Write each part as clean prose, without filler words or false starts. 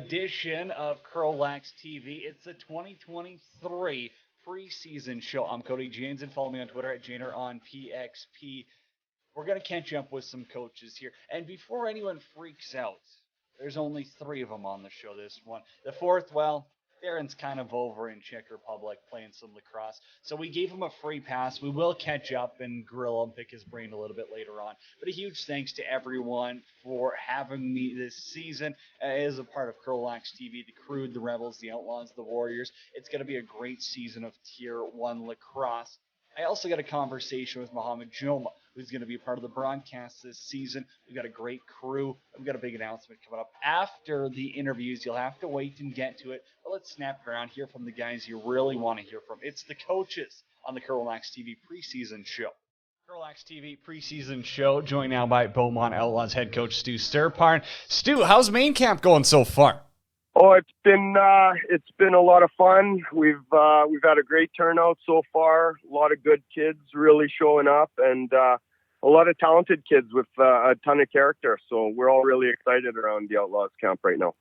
edition of CROW LAX TV. It's the 2023 preseason show. I'm Cody Janes, and follow me on Twitter at Janer on PXP. We're going to catch up with some coaches here. And before anyone freaks out, there's only three of them on the show this one. The fourth, well, Darren's kind of over in Czech Republic playing some lacrosse. So we gave him a free pass. We will catch up and grill him, pick his brain a little bit later on. But a huge thanks to everyone for having me this season as a part of CROW LAX TV, the Crude, the Rebels, the Outlaws, the Warriors. It's going to be a great season of Tier 1 lacrosse. I also got a conversation with Mohamed Joma, who's going to be a part of the broadcast this season. We've got a great crew. We've got a big announcement coming up after the interviews. You'll have to wait and get to it. But let's snap around, hear from the guys you really want to hear from. It's the coaches on the CROW LAX TV preseason show. CROW LAX TV preseason show, joined now by Beaumont Outlaws head coach Stu Sturparn. Stu, how's main camp going so far? Oh, it's been a lot of fun. We've had a great turnout so far. A lot of good kids really showing up, and a lot of talented kids with a ton of character. So we're all really excited around the Outlaws camp right now.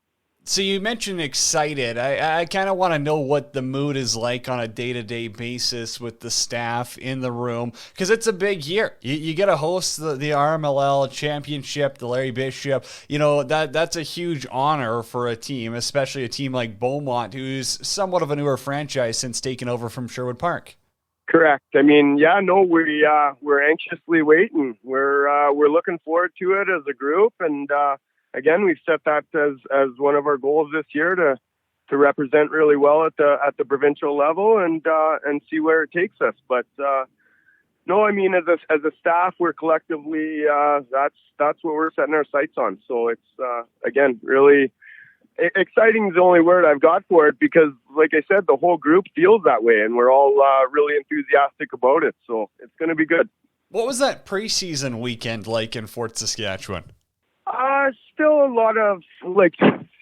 So you mentioned excited. I kind of want to know what the mood is like on a day-to-day basis with the staff in the room, because it's a big year. You get to host the RMLL championship, the Larry Bishop. You know, that's a huge honor for a team, especially a team like Beaumont, who's somewhat of a newer franchise since taking over from Sherwood Park. Correct. I mean, we're anxiously waiting. We're looking forward to it as a group, and again, we've set that as one of our goals this year to represent really well at the provincial level and see where it takes us. But no, I mean, as a staff, we're collectively that's what we're setting our sights on. So it's again really exciting is the only word I've got for it, because, like I said, the whole group feels that way, and we're all really enthusiastic about it. So it's going to be good. What was that preseason weekend like in Fort Saskatchewan? Still a lot of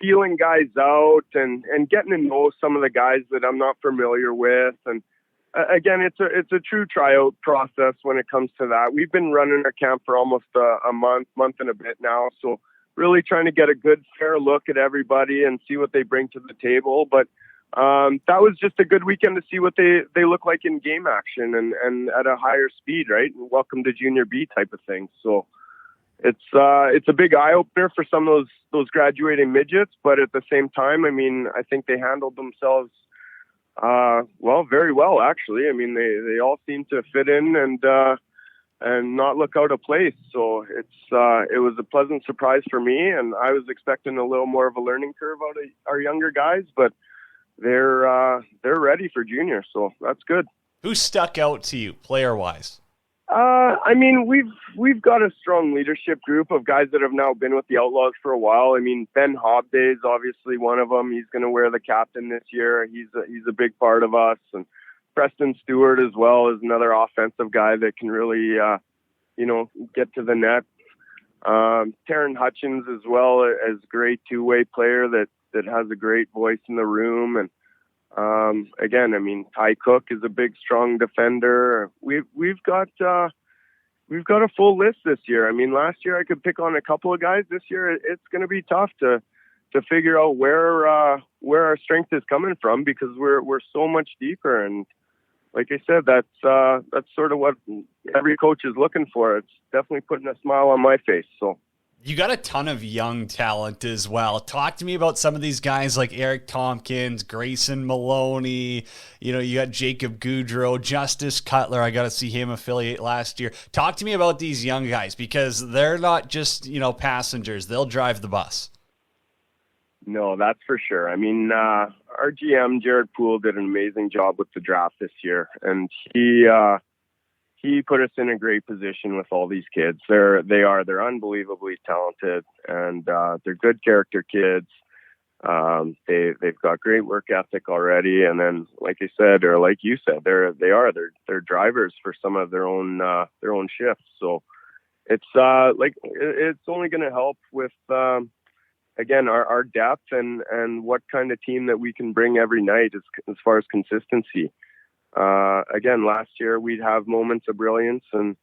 feeling guys out and getting to know some of the guys that I'm not familiar with. And again, it's a true tryout process when it comes to that. We've been running our camp for almost a month and a bit now. So really trying to get a good, fair look at everybody and see what they bring to the table. But that was just a good weekend to see what they look like in game action and at a higher speed, right? Welcome to Junior B type of thing. So it's a big eye opener for some of those graduating midgets, but at the same time, I mean, I think they handled themselves very well, actually. I mean, they all seem to fit in and not look out of place. So it was a pleasant surprise for me, and I was expecting a little more of a learning curve out of our younger guys, but they're ready for junior, so that's good. Who stuck out to you player wise? I mean, we've got a strong leadership group of guys that have now been with the Outlaws for a while. I mean, Ben Hobday is obviously one of them. He's going to wear the captain this year. He's a big part of us. And Preston Stewart as well is another offensive guy that can really, get to the net. Taryn Hutchins as well as a great two-way player that has a great voice in the room. And again, I mean, Ty Cook is a big, strong defender. We've got a full list this year. I mean, last year I could pick on a couple of guys. This year it's going to be tough to figure out where our strength is coming from, because we're so much deeper. And like I said, that's sort of what every coach is looking for. It's definitely putting a smile on my face. So. You got a ton of young talent as well. Talk to me about some of these guys like Eric Tompkins, Grayson Maloney. You know, you got Jacob Goudreau, Justice Cutler. I got to see him affiliate last year. Talk to me about these young guys, because they're not just, passengers. They'll drive the bus. No, that's for sure. I mean, our GM, Jared Poole, did an amazing job with the draft this year, and he put us in a great position with all these kids. They're unbelievably talented, and they're good character kids. They've got great work ethic already, and then like I said, or like you said, they're drivers for some of their own shifts. So it's only going to help with again our depth and what kind of team that we can bring every night as far as consistency. Again, last year we'd have moments of brilliance and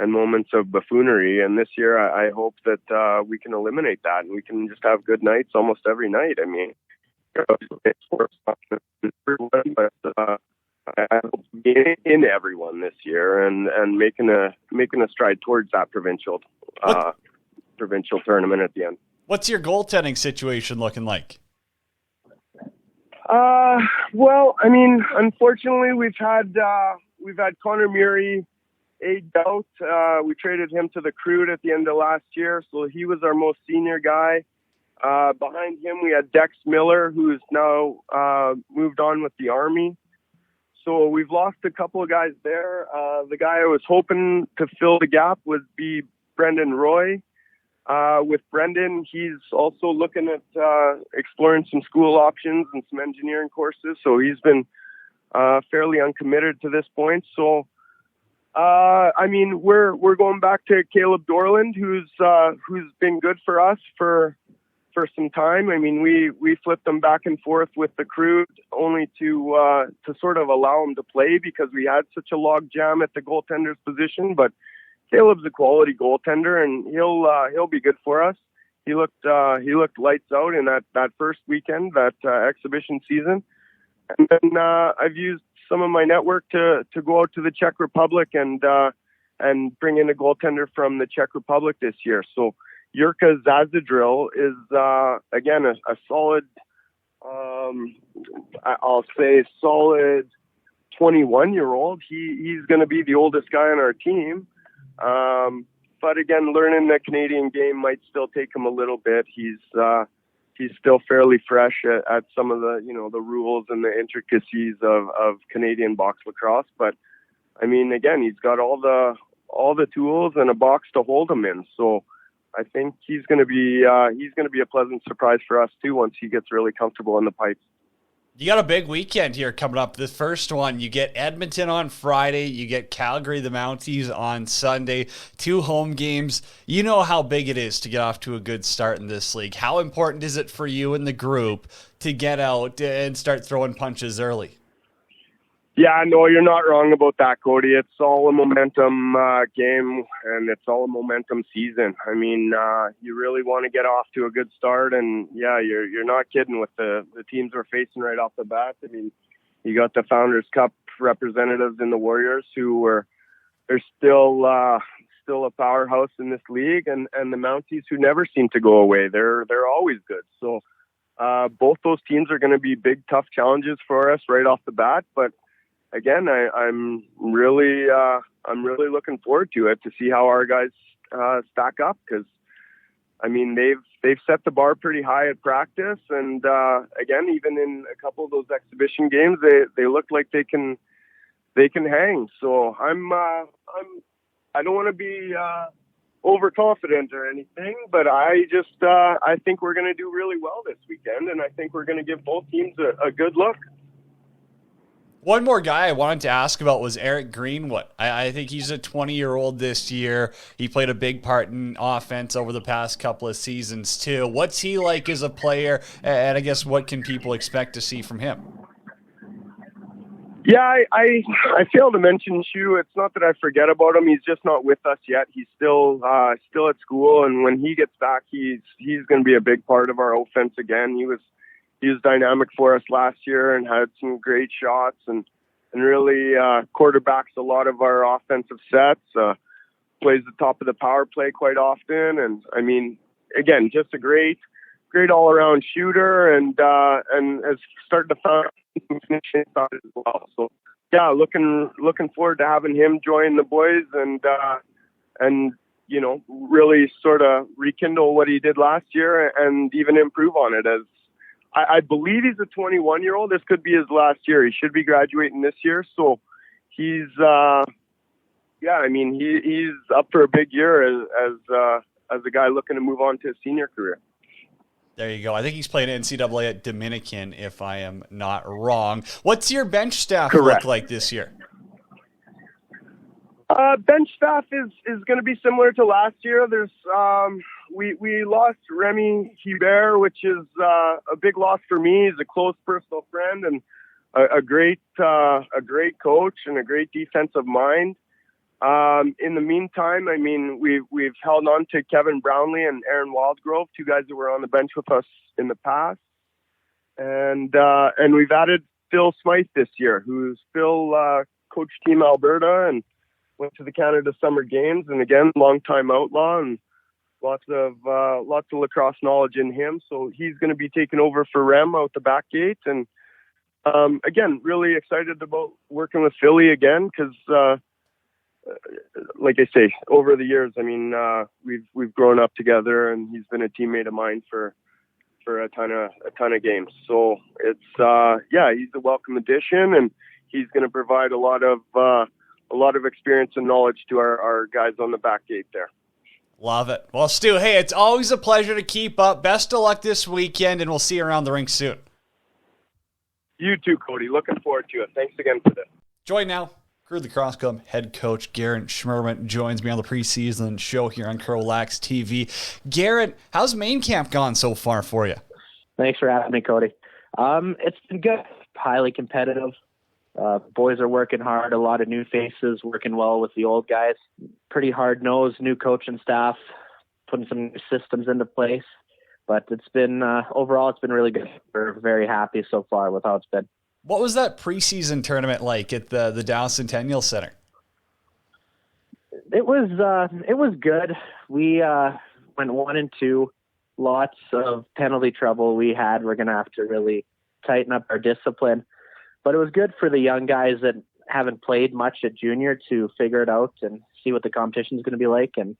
moments of buffoonery. And this year, I hope that we can eliminate that and we can just have good nights almost every night. I mean, but I hope to be in everyone this year and making a stride towards that provincial tournament at the end. What's your goaltending situation looking like? Well, I mean, unfortunately, we've had Connor Murray aged out. We traded him to the Crude at the end of last year, so he was our most senior guy. Behind him, we had Dex Miller, who's now moved on with the Army. So we've lost a couple of guys there. The guy I was hoping to fill the gap would be Brendan Roy. With Brendan, he's also looking at exploring some school options and some engineering courses. So he's been fairly uncommitted to this point. So, I mean, we're going back to Caleb Dorland, who's been good for us for some time. I mean, we flipped them back and forth with the Crude only to sort of allow him to play because we had such a log jam at the goaltender's position. But Caleb's a quality goaltender, and he'll be good for us. He looked lights out in that first weekend, that exhibition season. And then I've used some of my network to go out to the Czech Republic and bring in a goaltender from the Czech Republic this year. So Jurka Zazadril is again a solid, I'll say solid 21-year-old. He's going to be the oldest guy on our team. But again, learning the Canadian game might still take him a little bit. He's still fairly fresh at some of the, the rules and the intricacies of Canadian box lacrosse. But I mean, again, he's got all the tools and a box to hold him in. So I think he's going to be a pleasant surprise for us too once he gets really comfortable in the pipes. You got a big weekend here coming up. The first one, you get Edmonton on Friday. You get Calgary, the Mounties, on Sunday. 2 home games. You know how big it is to get off to a good start in this league. How important is it for you and the group to get out and start throwing punches early? Yeah, no, you're not wrong about that, Cody. It's all a momentum game, and it's all a momentum season. I mean, you really want to get off to a good start, and yeah, you're not kidding with the teams we're facing right off the bat. I mean, you got the Founders Cup representatives in the Warriors they're still a powerhouse in this league, and the Mounties who never seem to go away. They're always good. So both those teams are going to be big, tough challenges for us right off the bat, but again, I'm really looking forward to it to see how our guys stack up because, I mean, they've set the bar pretty high at practice, and again, even in a couple of those exhibition games, they look like they can hang. So I don't want to be overconfident or anything, but I think we're going to do really well this weekend, and I think we're going to give both teams a good look. One more guy I wanted to ask about was Eric Greenwood. I think he's a 20-year-old this year. He played a big part in offense over the past couple of seasons, too. What's he like as a player, and I guess what can people expect to see from him? Yeah, I failed to mention Shu. It's not that I forget about him. He's just not with us yet. He's still at school, and when he gets back, he's going to be a big part of our offense again. He was dynamic for us last year and had some great shots and really quarterbacks a lot of our offensive sets, plays the top of the power play quite often. And I mean, again, just a great all-around shooter and has started to find some finishing shots as well. So yeah, looking forward to having him join the boys and really sort of rekindle what he did last year and even improve on it. As I believe he's a 21-year-old. This could be his last year. He should be graduating this year. So he's, he's up for a big year as a guy looking to move on to a senior career. There you go. I think he's playing NCAA at Dominican, if I am not wrong. What's your bench staff look like this year? Bench staff is going to be similar to last year. There's we lost Remy Hubert, which is a big loss for me. He's a close personal friend and a great coach and a great defensive mind. In the meantime, I mean, we've held on to Kevin Brownlee and Aaron Wildgrove, two guys that were on the bench with us in the past, and we've added Phil Smythe this year, who's Phil coached Team Alberta and went to the Canada Summer Games, and again, longtime outlaw and lots of lacrosse knowledge in him. So he's going to be taking over for Rem out the back gate, and again, really excited about working with Philly again because. Like I say, over the years, I mean, we've grown up together, and he's been a teammate of mine for a ton of games. So it's he's a welcome addition, and he's going to provide a lot of experience and knowledge to our guys on the back gate there. Love it. Well, Stu, hey, it's always a pleasure to keep up. Best of luck this weekend, and we'll see you around the rink soon. You too, Cody. Looking forward to it. Thanks again for this. Join now. Crude Lacrosse Club head coach Garrett Schmerman joins me on the preseason show here on CROW LAX TV. Garrett, how's main camp gone so far for you? Thanks for having me, Cody. It's been good, highly competitive. Boys are working hard, a lot of new faces, working well with the old guys. Pretty hard-nosed, new coaching staff, putting some new systems into place. But it's been, overall, it's been really good. We're very happy so far with how it's been. What was that preseason tournament like at the Dallas Centennial Center? It was good. We went 1-2. Lots of penalty trouble we had. We're going to have to really tighten up our discipline. But it was good for the young guys that haven't played much at junior to figure it out and see what the competition is going to be like and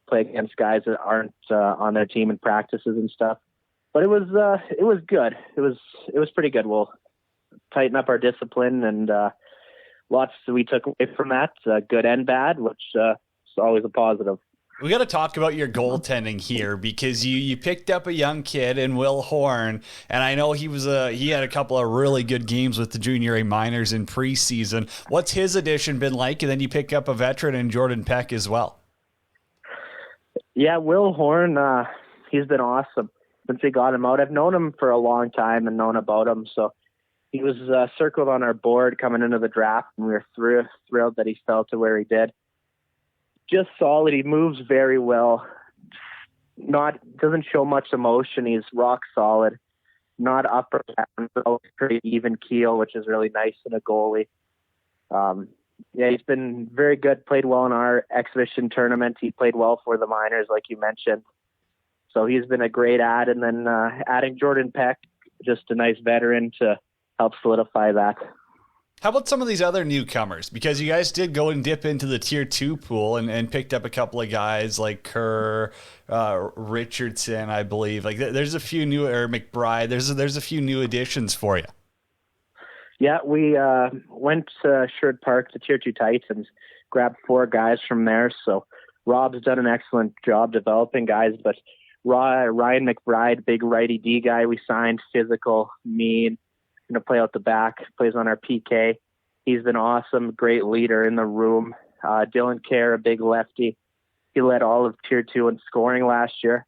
play against guys that aren't on their team in practices and stuff. But it was good. It was pretty good. We'll tighten up our discipline, and lots we took away from that, good and bad, which is always a positive. We got to talk about your goaltending here because you picked up a young kid in Will Horn, and I know he had a couple of really good games with the Junior A minors in preseason. What's his addition been like? And then you pick up a veteran in Jordan Peck as well. Yeah, Will Horn, he's been awesome since we got him out. I've known him for a long time and known about him, so he was circled on our board coming into the draft, and we were thrilled that he fell to where he did. Just solid. He moves very well. Doesn't show much emotion. He's rock solid. Not up or down, but pretty even keel, which is really nice in a goalie. He's been very good. Played well in our exhibition tournament. He played well for the minors, like you mentioned. So he's been a great add. And then adding Jordan Peck, just a nice veteran to help solidify that. How about some of these other newcomers? Because you guys did go and dip into the Tier 2 pool and picked up a couple of guys like Kerr, Richardson, I believe. Like there's a few new, or McBride. There's a few new additions for you. Yeah, we went to Sherwood Park to Tier 2 Titans, grabbed 4 guys from there. So Rob's done an excellent job developing guys, but Ryan McBride, big righty D guy we signed, physical, mean, going to play out the back, plays on our PK. He's been awesome, great leader in the room. Dylan Kerr, a big lefty. He led all of Tier 2 in scoring last year.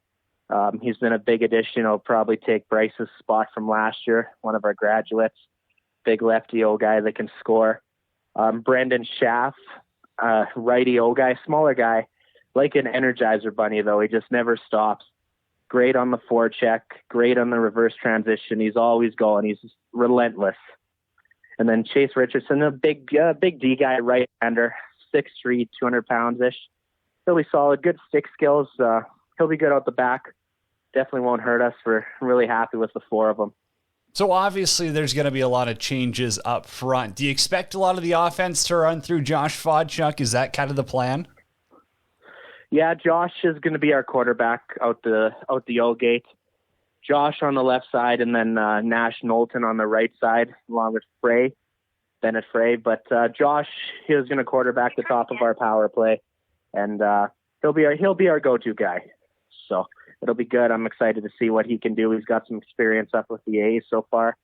He's been a big addition. He'll probably take Bryce's spot from last year, one of our graduates. Big lefty old guy that can score. Brendan Schaff, righty old guy, smaller guy, like an Energizer bunny, though. He just never stops. Great on the forecheck, great on the reverse transition. He's always going. He's relentless. And then Chase Richardson, a big D guy, right-hander, 6'3", 200 pounds-ish. Really solid, good stick skills. He'll be good out the back. Definitely won't hurt us. We're really happy with the 4 of them. So obviously there's going to be a lot of changes up front. Do you expect a lot of the offense to run through Josh Fodchuk? Is that kind of the plan? Yeah, Josh is going to be our quarterback out the old gate. Josh on the left side, and then Nash Knowlton on the right side, along with Bennett Frey. But Josh, he was going to quarterback the top of our power play, and he'll be our go-to guy. So it'll be good. I'm excited to see what he can do. He's got some experience up with the A's so far,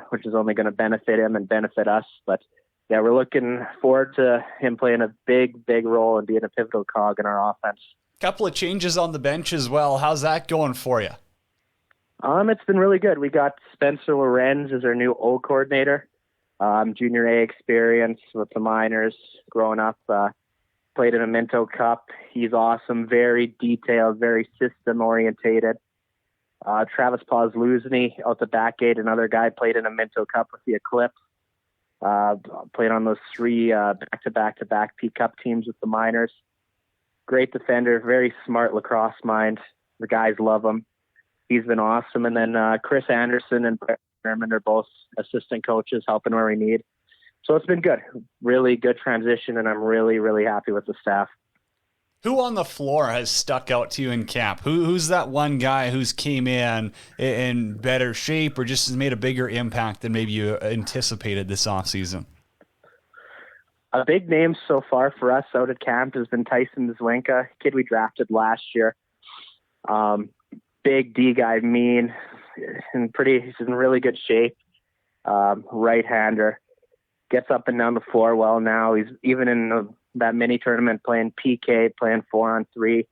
which is only going to benefit him and benefit us. But yeah, we're looking forward to him playing a big role and being a pivotal cog in our offense. Couple of changes on the bench as well. How's that going for you? It's been really good. We got Spencer Lorenz as our new O coordinator. Junior A experience with the minors growing up. played in a Minto Cup. He's awesome, very detailed, very system-orientated. Travis Pozluzny out the back gate, another guy, played in a Minto Cup with the Eclipse. Played on those 3 back-to-back P Cup teams with the minors. Great defender, very smart lacrosse mind. The guys love him. He's been awesome. And then Chris Anderson and Brett Sherman are both assistant coaches, helping where we need. So it's been good. Really good transition, and I'm really, really happy with the staff. Who on the floor has stuck out to you in camp? Who's that one guy who's came in better shape or just has made a bigger impact than maybe you anticipated this offseason? A big name so far for us out at camp has been Tyson Zwinka, kid we drafted last year. Big D guy, mean, and he's in really good shape. Right-hander. Gets up and down the floor well now. He's even in that mini tournament playing PK, playing 4-on-3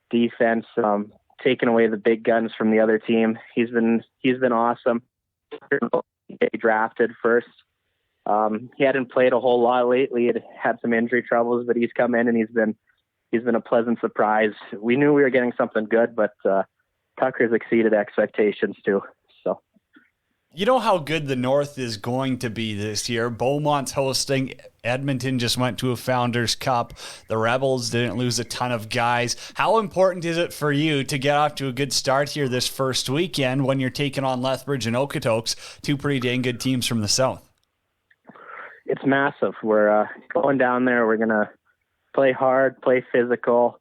defense, taking away the big guns from the other team. He's been awesome. He drafted first. He hadn't played a whole lot lately. He had some injury troubles, but he's come in and he's been a pleasant surprise. We knew we were getting something good, but Tucker's exceeded expectations too. So. You know how good the North is going to be this year. Beaumont's hosting. Edmonton just went to a Founders Cup. The Rebels didn't lose a ton of guys. How important is it for you to get off to a good start here this first weekend when you're taking on Lethbridge and Okotoks, 2 pretty dang good teams from the South? It's massive. We're going down there. We're going to play hard, play physical.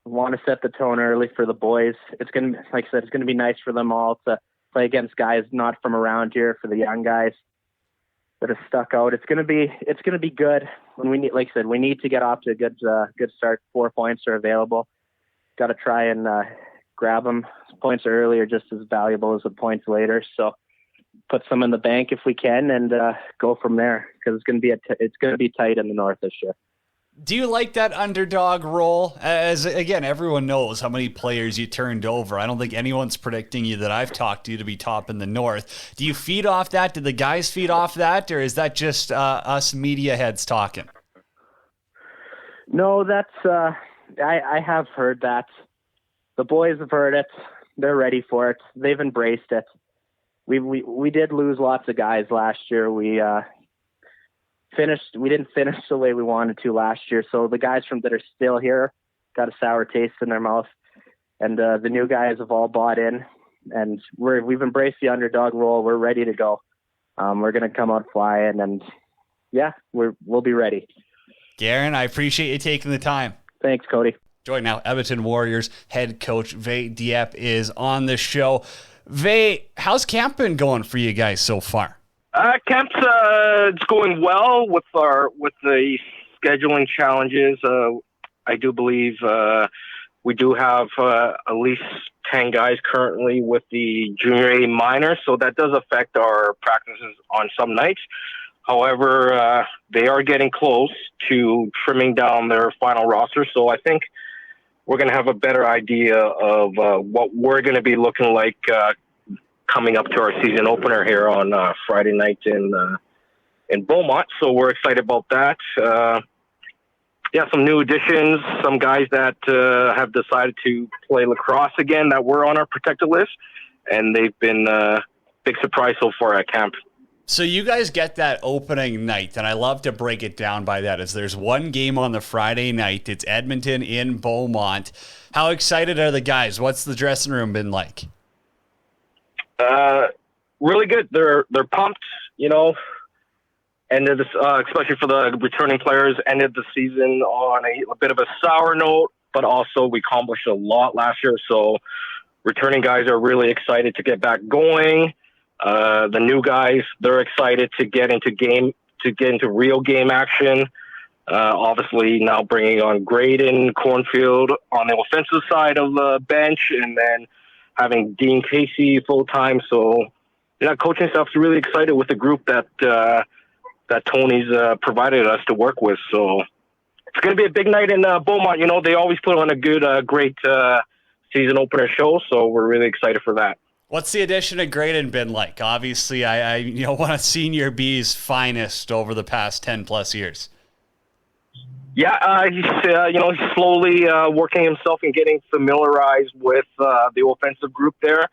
We want to set the tone early for the boys. It's going to, like I said, it's going to be nice for them all to play against guys not from around here, for the young guys that have stuck out. It's going to be good. When we need, like I said, we need to get off to a good start. 4 points are available. Got to try and grab them. Points early are just as valuable as the points later. So put some in the bank if we can, and go from there, because it's going to be tight in the North this year. Do you like that underdog role? As again, everyone knows how many players you turned over. I don't think anyone's predicting you that I've talked to be top in the North. Do you feed off that? Do the guys feed off that, or is that just us media heads talking? No, that's I have heard that. The boys have heard it. They're ready for it. They've embraced it. We did lose lots of guys last year. We didn't finish the way we wanted to last year. So the guys that are still here got a sour taste in their mouth, and the new guys have all bought in, and we've embraced the underdog role. We're ready to go. We're going to come out flying, and yeah, we'll be ready. Garen, I appreciate you taking the time. Thanks, Cody. Join now, Edmonton Warriors head coach Vay Dieppe is on the show. Vay, how's camp been going for you guys so far? Camp's it's going well with the scheduling challenges. I do believe we do have at least 10 guys currently with the junior A minors, so that does affect our practices on some nights. However, they are getting close to trimming down their final roster, so I think we're going to have a better idea of what we're going to be looking like coming up to our season opener here on Friday night in Beaumont. So we're excited about that. Some new additions, some guys that have decided to play lacrosse again that were on our protected list, and they've been a big surprise so far at camp. So you guys get that opening night, and I love to break it down by that. As there's one game on the Friday night, it's Edmonton in Beaumont. How excited are the guys? What's the dressing room been like? Really good. They're pumped, ended this, especially for the returning players, ended the season on a bit of a sour note, but also we accomplished a lot last year. So returning guys are really excited to get back going. The new guys, they're excited to get into real game action. Obviously now bringing on Graydon, Cornfield on the offensive side of the bench, and then having Dean Casey full time. So, coaching staff's really excited with the group that Tony's provided us to work with. So it's going to be a big night in Beaumont. They always put on a great season opener show. So we're really excited for that. What's the addition of Graydon been like? Obviously, I one of Senior B's finest over the past 10 plus years. Yeah, he's slowly working himself and getting familiarized with the offensive group there.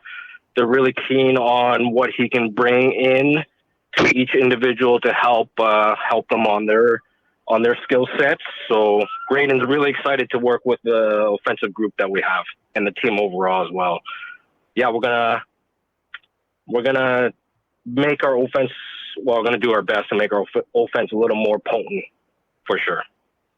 They're really keen on what he can bring in to each individual to help them on their skill sets. So Graydon's really excited to work with the offensive group that we have and the team overall as well. Yeah, we're gonna make our offense. Well, we're gonna do our best to make our offense a little more potent, for sure.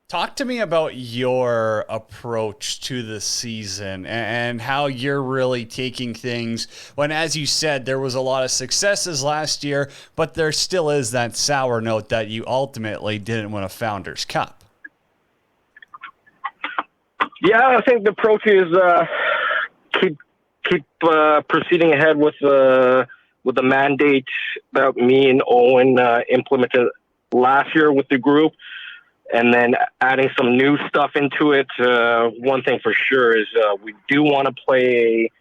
Talk to me about your approach to the season and how you're really taking things when, as you said, there was a lot of successes last year, but there still is that sour note that you ultimately didn't win a Founders Cup. Yeah, I think the approach is keep proceeding ahead with the mandate that me and Owen implemented last year with the group. And then adding some new stuff into it. One thing for sure is we do want to play a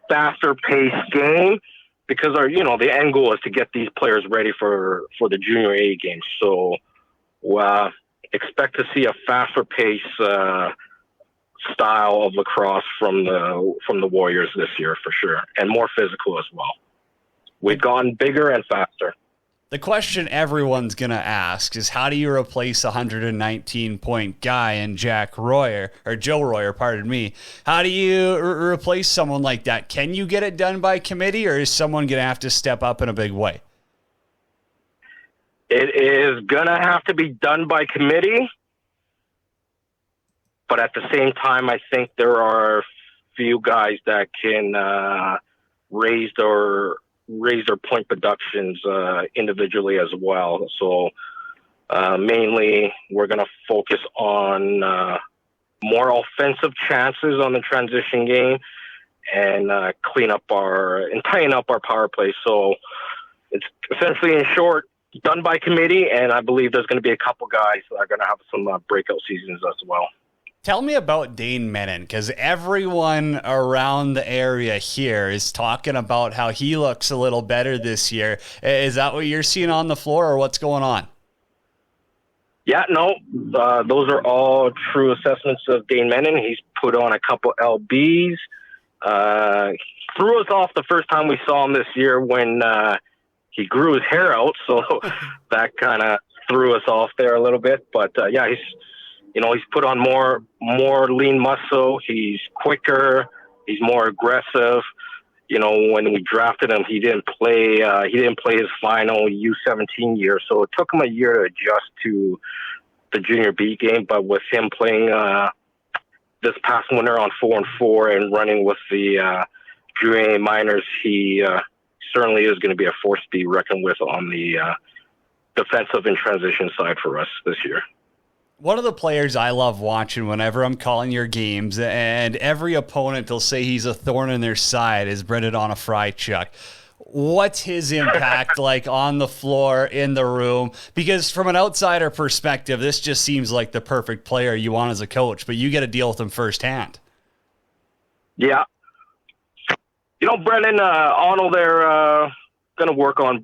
faster paced game because the end goal is to get these players ready for the junior A games. So expect to see a faster pace style of lacrosse from the Warriors this year for sure, and more physical as well. We've gone bigger and faster. The question everyone's going to ask is, how do you replace a 119-point guy in Joe Royer, pardon me? How do you replace someone like that? Can you get it done by committee, or is someone going to have to step up in a big way? It is going to have to be done by committee, but at the same time, I think there are few guys that can raise their point productions individually as well. So mainly we're going to focus on more offensive chances on the transition game and tighten up our power play. So it's essentially, in short, done by committee, and I believe there's going to be a couple guys that are going to have some breakout seasons as well. Tell me about Dane Menon, because everyone around the area here is talking about how he looks a little better this year. Is that what you're seeing on the floor, or what's going on? Yeah, no, those are all true assessments of Dane Menon. He's put on a couple LBs. Threw us off the first time we saw him this year when he grew his hair out, so that kind of threw us off there a little bit. But yeah, he's put on more lean muscle. He's quicker. He's more aggressive. When we drafted him, he didn't play his final U17 year, so it took him a year to adjust to the junior B game. But with him playing this past winter on 4-on-4 and running with the junior A minors, he certainly is going to be a force to be reckoned with on the defensive and transition side for us this year. One of the players I love watching whenever I'm calling your games, and every opponent will say he's a thorn in their side, is Brendan Onofrychuk. What's his impact like on the floor, in the room? Because from an outsider perspective, this just seems like the perfect player you want as a coach, but you get to deal with him firsthand. Yeah. Brendan, Arnold there, going to work on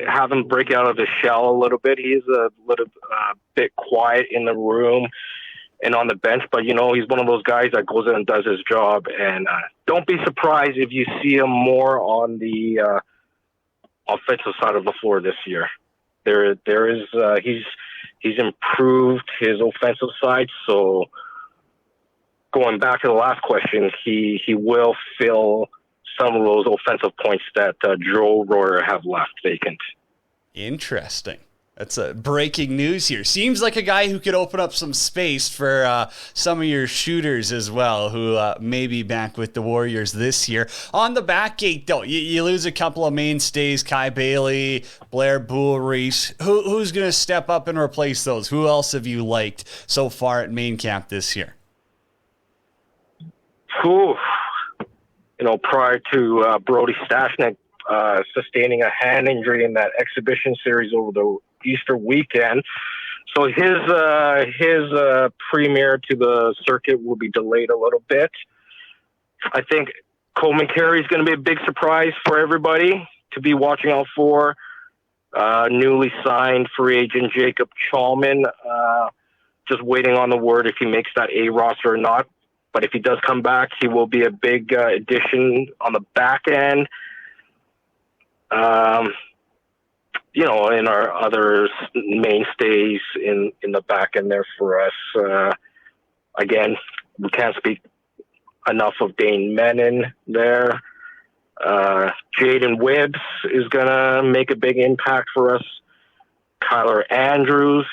have him break out of his shell a little bit. He's a little bit quiet in the room and on the bench, but he's one of those guys that goes in and does his job. And don't be surprised if you see him more on the offensive side of the floor this year. There is he's improved his offensive side. So going back to the last question, he will fill some of those offensive points that Joe Royer have left vacant. Interesting. That's a breaking news here. Seems like a guy who could open up some space for some of your shooters as well, who may be back with the Warriors this year. On the back gate, though, you lose a couple of mainstays, Kai Bailey, Blair Boulreese. Who's going to step up and replace those? Who else have you liked so far at main camp this year? Whew. Prior to Brody Stashnik sustaining a hand injury in that exhibition series over the Easter weekend, so his premiere to the circuit will be delayed a little bit. I think Coleman Carey is going to be a big surprise for everybody to be watching out for. Newly signed free agent Jacob Chalman just waiting on the word if he makes that A roster or not. But if he does come back, he will be a big addition on the back end. In our other mainstays in the back end there for us. Again, we can't speak enough of Dane Menon there. Jaden Wibbs is going to make a big impact for us. Kyler Andrews,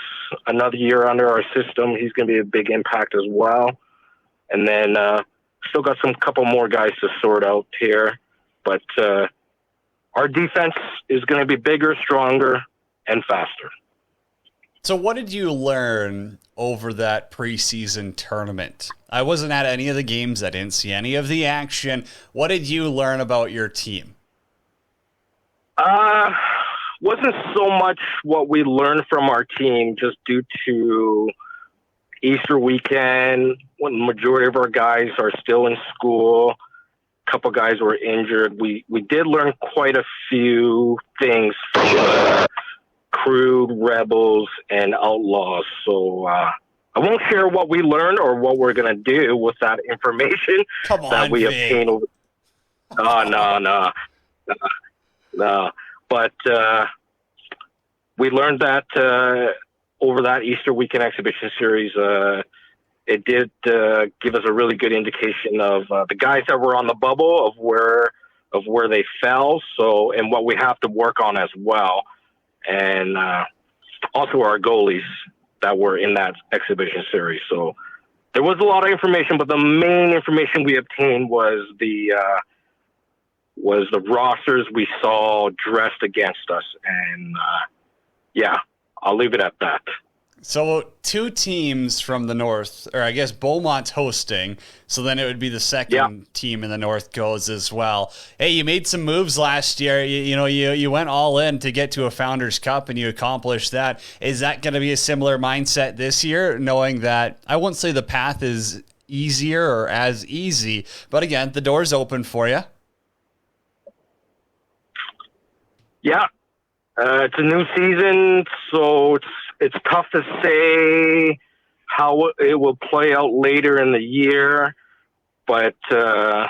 another year under our system. He's going to be a big impact as well. And then still got some couple more guys to sort out here. But our defense is going to be bigger, stronger, and faster. So what did you learn over that preseason tournament? I wasn't at any of the games. I didn't see any of the action. What did you learn about your team? Wasn't so much what we learned from our team, just due to Easter weekend, when the majority of our guys are still in school. A couple guys were injured. We did learn quite a few things from Crude, Rebels, and Outlaws. So I won't share what we learned or what we're going to do with that information that we obtained. No. But we learned that over that Easter weekend exhibition series, it did give us a really good indication of the guys that were on the bubble, of where they fell, and what we have to work on as well. And also our goalies that were in that exhibition series. So there was a lot of information, but the main information we obtained was the rosters we saw dressed against us. And I'll leave it at that. So 2 teams from the north, or I guess Beaumont's hosting, so then it would be the second team in the north goes as well. Hey, you made some moves last year. You went all in to get to a Founders Cup, and you accomplished that. Is that going to be a similar mindset this year, knowing that I won't say the path is easier or as easy, but again, the door's open for you? Yeah. It's a new season, so it's tough to say how it will play out later in the year. But I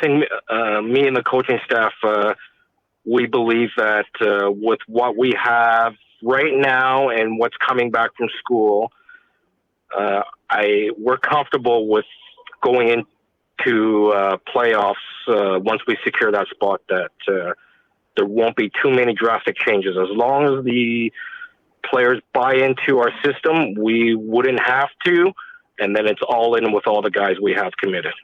think me and the coaching staff, we believe that with what we have right now and what's coming back from school, we're comfortable with going into playoffs once we secure that spot, that there won't be too many drastic changes. As long as the players buy into our system, we wouldn't have to, and then it's all in with all the guys we have committed.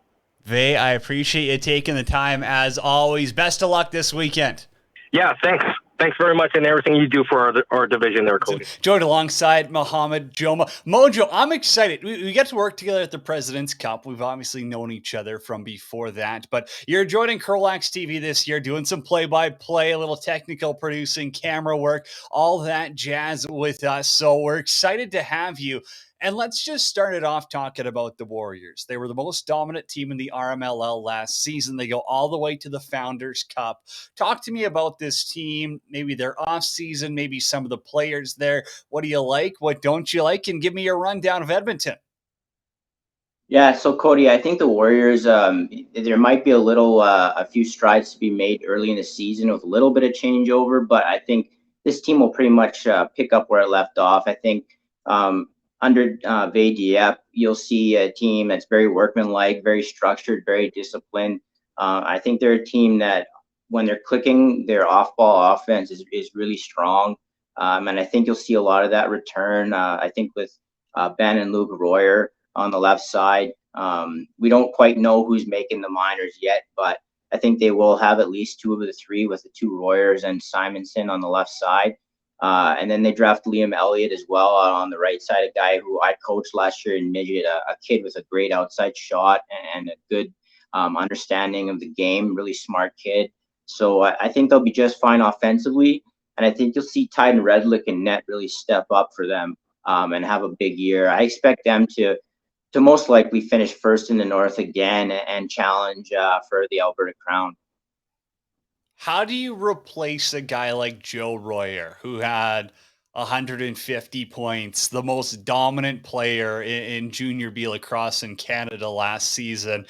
Vay, I appreciate you taking the time as always. Best of luck this weekend. Yeah, thanks. Thanks very much, and everything you do for our division there, Cody. Joined alongside Mohammed Joma. Mojo, I'm excited. We get to work together at the President's Cup. We've obviously known each other from before that, but you're joining CROW LAX TV this year, doing some play-by-play, a little technical producing, camera work, all that jazz with us. So we're excited to have you. And let's just start it off talking about the Warriors. They were the most dominant team in the RMLL last season. They go all the way to the Founders Cup. Talk to me about this team, maybe their off season, maybe some of the players there. What do you like? What don't you like? And give me a rundown of Edmonton. Yeah, so Cody, I think the Warriors, there might be a few strides to be made early in the season with a little bit of changeover, but I think this team will pretty much pick up where it left off. I think under Vay Diep, you'll see a team that's very workmanlike, very structured, very disciplined. I think they're a team that when they're clicking, their off-ball offense is really strong. And I think you'll see a lot of that return. I think with Ben and Luke Royer on the left side, we don't quite know who's making the minors yet, but I think they will have at least 2 of the 3 with the 2 Royers and Simonson on the left side. And then they draft Liam Elliott as well on the right side, a guy who I coached last year in midget, a kid with a great outside shot and a good understanding of the game, really smart kid. So I think they'll be just fine offensively. And I think you'll see Tyden Redlick and net really step up for them and have a big year. I expect them to most likely finish first in the North again and challenge for the Alberta Crown. How do you replace a guy like Joe Royer, who had 150 points, the most dominant player in Junior B lacrosse in Canada last season.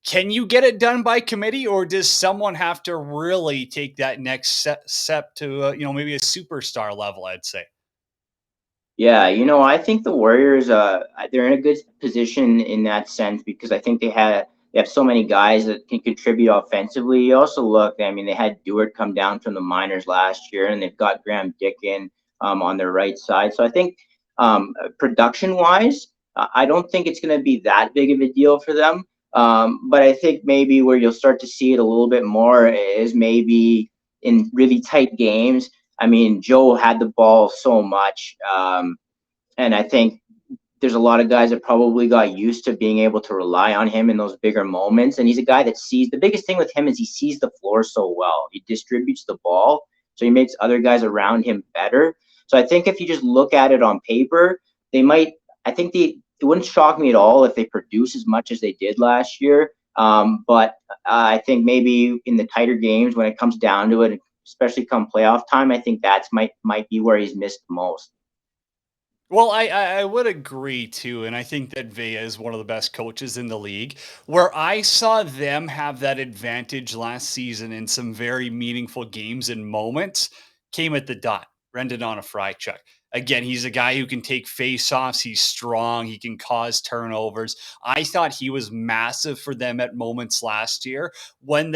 Can you get it done by committee, or does someone have to really take that next step to, maybe a superstar level, I'd say? Yeah, I think the Warriors, they're in a good position in that sense because I think they have so many guys that can contribute offensively. You also look, I mean, they had Dewart come down from the minors last year, and they've got Graham Dickin on their right side. So I think production wise, I don't think it's going to be that big of a deal for them. But I think maybe where you'll start to see it a little bit more is maybe in really tight games. I mean, Joe had the ball so much, and I think there's a lot of guys that probably got used to being able to rely on him in those bigger moments. And he's a guy that sees the biggest thing with him is he sees the floor so well. He distributes the ball, so he makes other guys around him better. So I think if you just look at it on paper, they might. I think it wouldn't shock me at all if they produce as much as they did last year. But I think maybe in the tighter games, when it comes down to it, especially come playoff time, I think that's might be where he's missed the most. Well, I would agree too, and I think that Vea is one of the best coaches in the league. Where I saw them have that advantage last season in some very meaningful games and moments came at the dot. Brendan on a fry check. Again, he's a guy who can take face-offs. He's strong. He can cause turnovers. I thought he was massive for them at moments last year when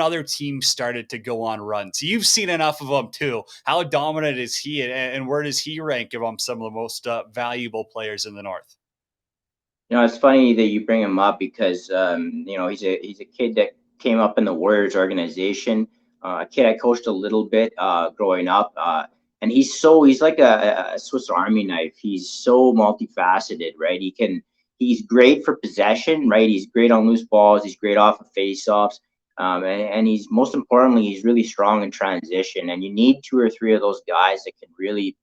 other teams started to go on runs. You've seen enough of him too. How dominant is he, and where does he rank among some of the most valuable players in the North? It's funny that you bring him up because he's a kid that came up in the Warriors organization. A kid I coached a little bit growing up, and he's like a Swiss Army knife. He's so multifaceted, right? He's great for possession, right? He's great on loose balls. He's great off of faceoffs, and he's most importantly he's really strong in transition. And you need two or three of those guys that can really,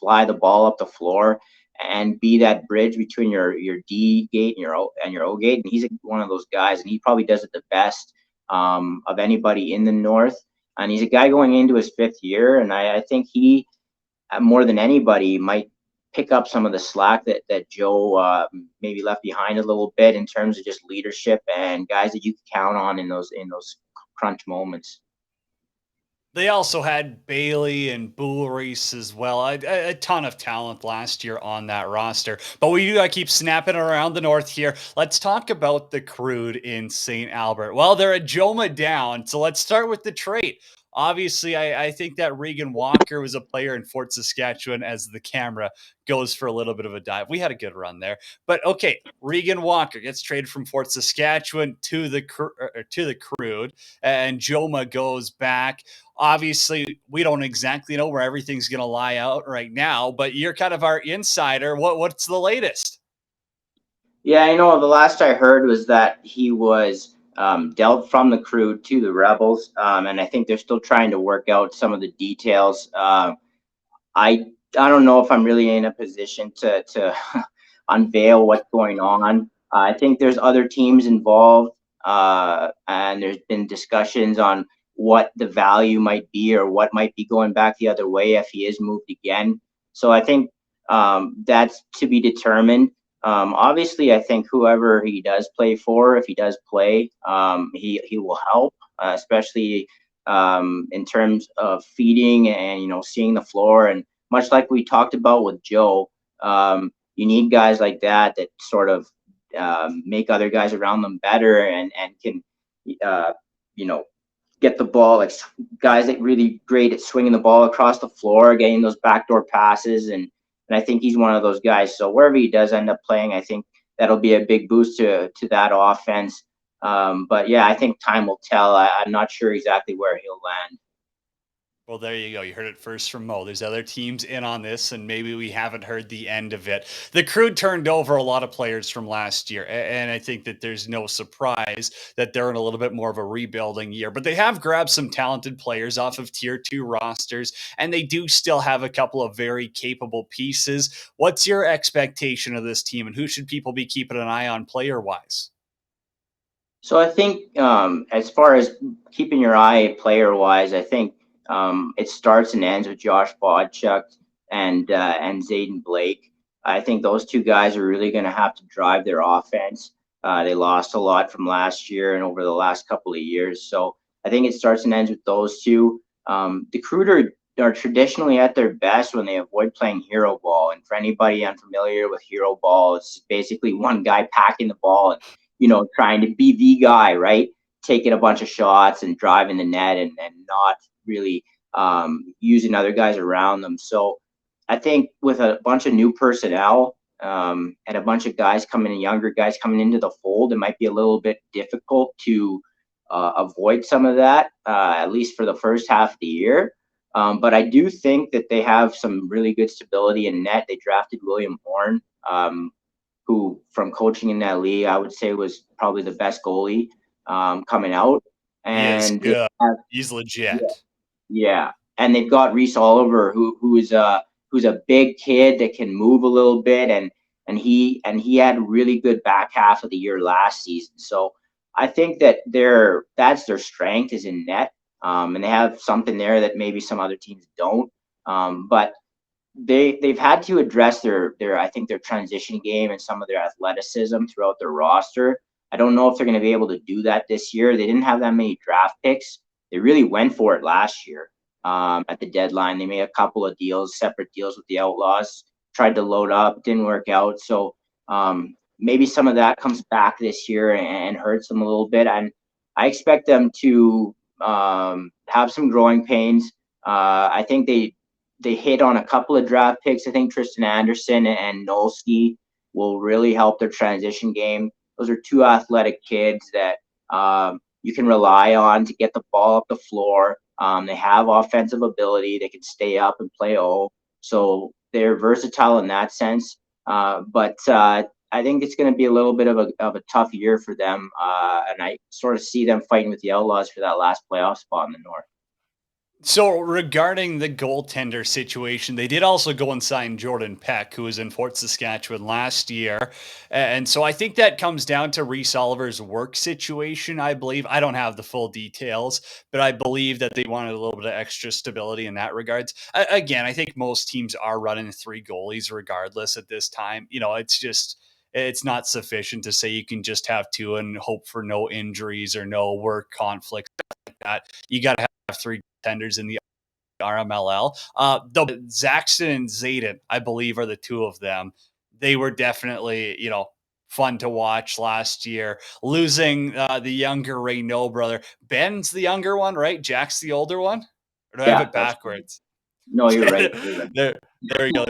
fly the ball up the floor and be that bridge between your D gate and your O gate. And he's one of those guys, and he probably does it the best of anybody in the North. And he's a guy going into his fifth year, and I think he, more than anybody, might pick up some of the slack that Joe maybe left behind a little bit in terms of just leadership and guys that you can count on in those crunch moments. They also had Bailey and Bull Reese as well. A ton of talent last year on that roster. But we do got to keep snapping around the North here. Let's talk about the Crude in St. Albert. Well, they're a Joma down, so let's start with the trade. Obviously, I think that Regan Walker was a player in Fort Saskatchewan as the camera goes for a little bit of a dive. We had a good run there. But okay, Regan Walker gets traded from Fort Saskatchewan to the Crude, and Joma goes back. Obviously, we don't exactly know where everything's going to lie out right now, but you're kind of our insider. What's the latest? Yeah, the last I heard was that he was dealt from the Crew to the Rebels, and I think they're still trying to work out some of the details. I don't know if I'm really in a position to unveil what's going on. I think there's other teams involved, and there's been discussions on what the value might be or what might be going back the other way if he is moved again. So I think that's to be determined. Obviously, I think whoever he does play for, if he does play, he will help, especially in terms of feeding and seeing the floor. And much like we talked about with Joe, you need guys like that sort of make other guys around them better and can you know get the ball, like guys that really great at swinging the ball across the floor, getting those backdoor passes, and I think he's one of those guys. So wherever he does end up playing, I think that'll be a big boost to that offense. But yeah, I think time will tell. I'm not sure exactly where he'll land. Well, there you go. You heard it first from Mo. There's other teams in on this, and maybe we haven't heard the end of it. The Crew turned over a lot of players from last year, and I think that there's no surprise that they're in a little bit more of a rebuilding year. But they have grabbed some talented players off of Tier 2 rosters, and they do still have a couple of very capable pieces. What's your expectation of this team, and who should people be keeping an eye on player-wise? So I think as far as keeping your eye player wise, I think it starts and ends with Josh Bodchuk and Zayden Blake. I think those two guys are really going to have to drive their offense. They lost a lot from last year and over the last couple of years. So I think it starts and ends with those two. The Crude are traditionally at their best when they avoid playing hero ball. And for anybody unfamiliar with hero ball, it's basically one guy packing the ball and, trying to be the guy, right? Taking a bunch of shots and driving the net and not really using other guys around them. So I think with a bunch of new personnel and a bunch of guys coming in, younger guys coming into the fold, it might be a little bit difficult to avoid some of that, at least for the first half of the year. But I do think that they have some really good stability in net. They drafted William Horn, who from coaching in that league, I would say was probably the best goalie coming out. He is And good. He's yeah, legit. yeah, and they've got Reese Oliver, who's a big kid that can move a little bit, and he had a really good back half of the year last season. So I think that that's their strength is in net, and they have something there that maybe some other teams don't. But they've had to address their I think their transition game and some of their athleticism throughout their roster. I don't know if they're going to be able to do that this year. They didn't have that many draft picks. They really went for it last year at the deadline. They made a couple of separate deals with the Outlaws, tried to load up, didn't work out. So maybe some of that comes back this year and hurts them a little bit. And I expect them to have some growing pains. I think they hit on a couple of draft picks. I think Tristan Anderson and Nolsky will really help their transition game. Those are two athletic kids that you can rely on to get the ball up the floor. They have offensive ability. They can stay up and play O. So they're versatile in that sense. But I think it's going to be a little bit of a tough year for them. And I sort of see them fighting with the Outlaws for that last playoff spot in the North. So regarding the goaltender situation, they did also go and sign Jordan Peck, who was in Fort Saskatchewan last year. And so I think that comes down to Reese Oliver's work situation, I believe. I don't have the full details, but I believe that they wanted a little bit of extra stability in that regards. Again, I think most teams are running 3 goalies regardless at this time. It's not sufficient to say you can just have 2 and hope for no injuries or no work conflicts like that. You got to have 3 tenders in the RMLL. Though Zaxton and Zayden, I believe, are the 2 of them. They were definitely, fun to watch last year. Losing the younger Raynaud brother. Ben's the younger one, right? Jack's the older one? Or do I have it backwards? No, you're right. There you go.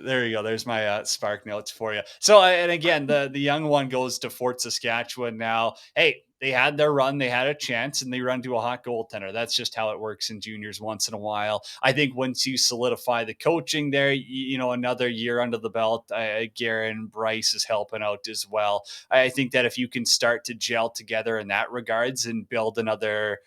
There you go. There's my Spark notes for you. So, and again, the young one goes to Fort Saskatchewan now. Hey, they had their run, they had a chance, and they run to a hot goaltender. That's just how it works in juniors once in a while. I think once you solidify the coaching there, another year under the belt, Garen Bryce is helping out as well. I think that if you can start to gel together in that regards and build another,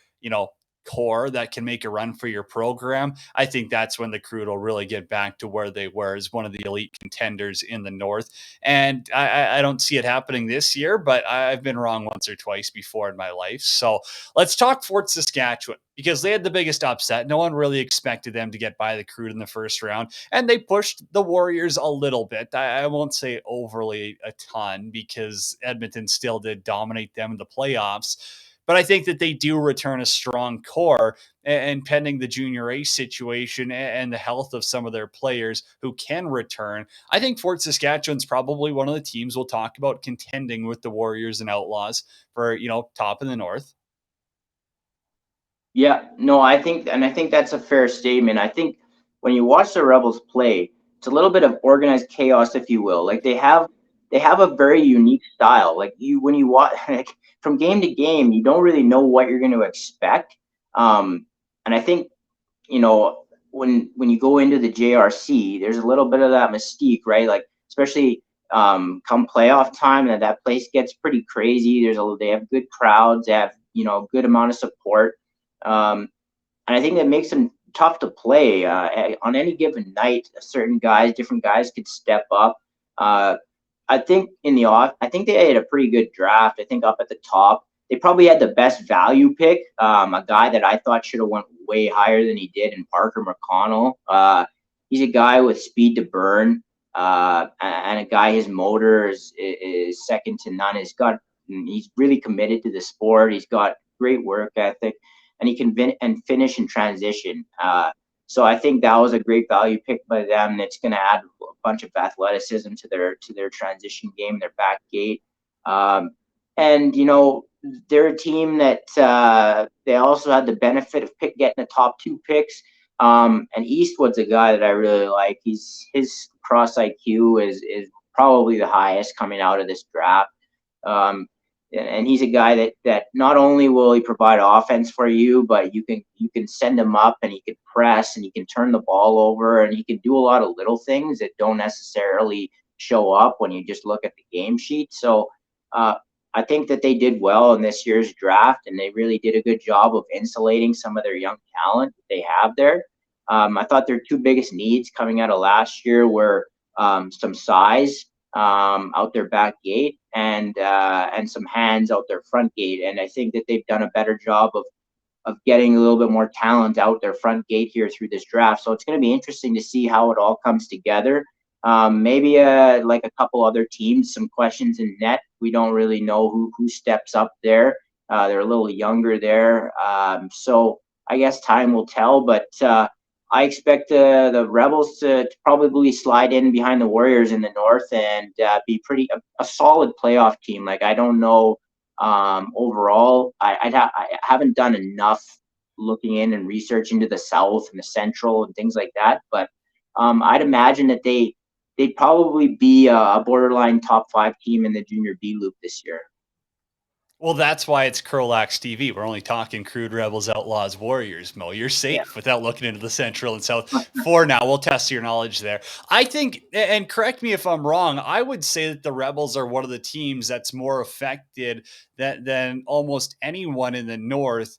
core that can make a run for your program, I think that's when the Crude will really get back to where they were as one of the elite contenders in the North. And I don't see it happening this year, but I've been wrong once or twice before in my life. So let's talk Fort Saskatchewan, because they had the biggest upset. No one really expected them to get by the Crude in the first round, and they pushed the Warriors a little bit. I won't say overly a ton, because Edmonton still did dominate them in the playoffs. But I think that they do return a strong core, and pending the junior A situation and the health of some of their players who can return, I think Fort Saskatchewan's probably one of the teams we'll talk about contending with the Warriors and Outlaws for, top in the North. Yeah, no, I think that's a fair statement. I think when you watch the Rebels play, it's a little bit of organized chaos, if you will. Like they have a very unique style. Like when you watch like, from game to game, you don't really know what you're going to expect. And I think, when you go into the JRC, there's a little bit of that mystique, right? Like especially come playoff time, that place gets pretty crazy. They have good crowds, they have a good amount of support, and I think that makes them tough to play on any given night. Different guys could step up. I think they had a pretty good draft. I think up at the top, they probably had the best value pick, a guy that I thought should have went way higher than he did, in Parker McConnell. He's a guy with speed to burn, and a guy, his motor is second to none. He's really committed to the sport. He's got great work ethic, and he can finish in transition. So I think that was a great value pick by them. It's going to add a bunch of athleticism to their transition game, their back gate. And, you know, they're a team that they also had the benefit of getting the top 2 picks. And Eastwood's a guy that I really like. His cross IQ is probably the highest coming out of this draft. And he's a guy that not only will he provide offense for you, but you can send him up and he can press and he can turn the ball over and he can do a lot of little things that don't necessarily show up when you just look at the game sheet. So I think that they did well in this year's draft, and they really did a good job of insulating some of their young talent that they have there. I thought their 2 biggest needs coming out of last year were some size out their back gate and some hands out their front gate. And I think that they've done a better job of getting a little bit more talent out their front gate here through this draft. So it's going to be interesting to see how it all comes together. Maybe like a couple other teams, some questions in net. We don't really know who steps up there. They're a little younger there. So I guess time will tell, but I expect the Rebels to probably slide in behind the Warriors in the North and be a solid playoff team. Like, I don't know overall. I haven't done enough looking in and research into the South and the Central and things like that, but I'd imagine that they'd probably be a borderline top 5 team in the Junior B Loop this year. Well, that's why it's CROW LAX TV. We're only talking Crude, Rebels, Outlaws, Warriors, Mo. You're safe without looking into the Central and South for now. We'll test your knowledge there. I think, and correct me if I'm wrong, I would say that the Rebels are one of the teams that's more affected than almost anyone in the North,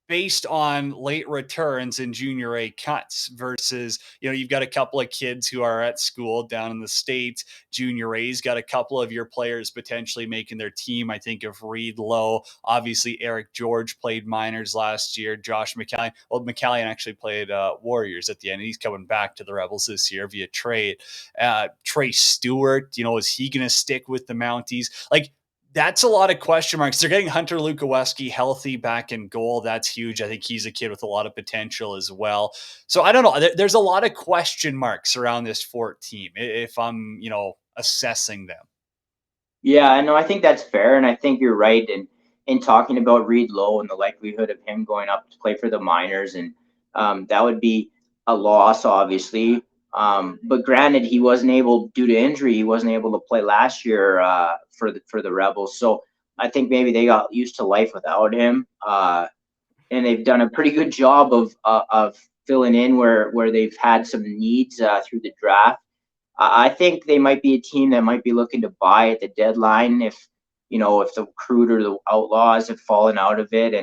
based on late returns in junior A cuts versus, you know, you've got a couple of kids who are at school down in the States. Junior A's got a couple of your players potentially making their team. I think of Reed Lowe. Obviously, Eric George played minors last year. Josh McCallion. Well, McCallion actually played Warriors at the end. He's coming back to the Rebels this year via trade. Trey Stewart, you know, is he going to stick with the Mounties? Like, that's a lot of question marks. They're getting Hunter Lukoweski healthy back in goal. That's huge. I think he's a kid with a lot of potential as well. So I don't know. There's a lot of question marks around this Fort team if I'm, you know, assessing them. Yeah, I know. I think that's fair, and I think you're right in talking about Reed Lowe and the likelihood of him going up to play for the minors, and that would be a loss, obviously. But granted, he wasn't able, due to injury, he wasn't able to play last year for the Rebels. So I think maybe they got used to life without him, and they've done a pretty good job of filling in where they've had some needs through the draft. I think they might be a team that might be looking to buy at the deadline if the Crude or the Outlaws have fallen out of it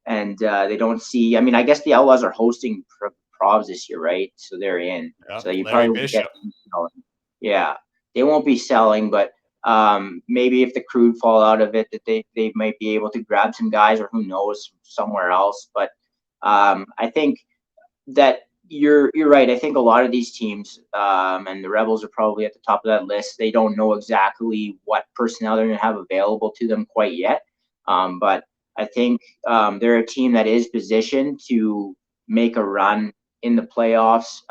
and they don't see. I mean, I guess the Outlaws are hosting Provs this year, right? So they're in. Yeah, so you Larry probably Bishop. Yeah, they won't be selling, but maybe if the Crude fall out of it, that they might be able to grab some guys, or who knows, somewhere else. But I think that you're right. I think a lot of these teams, and the Rebels are probably at the top of that list. They don't know exactly what personnel they're going to have available to them quite yet. But I think they're a team that is positioned to make a run in the playoffs,